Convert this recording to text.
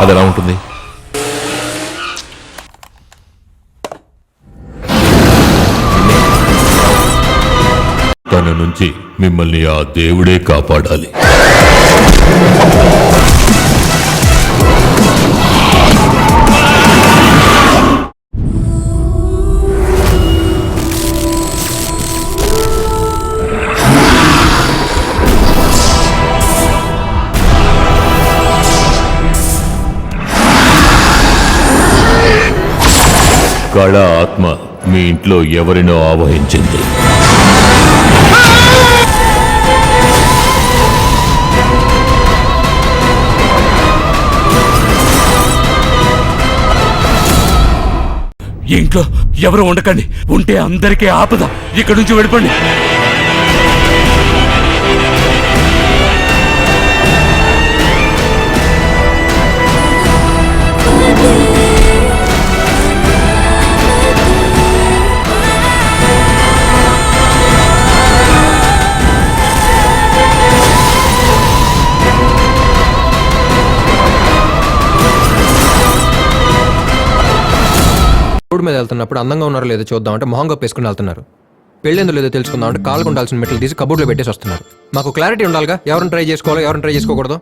అది ఎలా ఉంటుంది? తన నుంచి మిమ్మల్ని ఆ దేవుడే కాపాడాలి. కళ ఆత్మ మీ ఇంట్లో ఎవరినో ఆవహించింది. ఇంట్లో ఎవరు ఉండకండి, ఉంటే అందరికీ ఆపద. ఇక్కడి నుంచి వెళ్ళిపోండి. రోడ్డు మీద వెళ్తున్నప్పుడు అందంగా ఉన్నారో లేదో చూద్దామంటే మొహం కప్పేసుకుని వెళ్తున్నారు. పెళ్ళేందో లేదో తెలుసుకుందామంటే కాళ్ళకు ఉండాల్సిన మెట్లు తీసి కబోర్డ్లో పెట్టేసి వస్తున్నారు. మాకు క్లారిటీ ఉండాలిగా, ఎవరిని ట్రై చేసుకోవాలో ఎవరిని ట్రై చేసుకోకూడదు.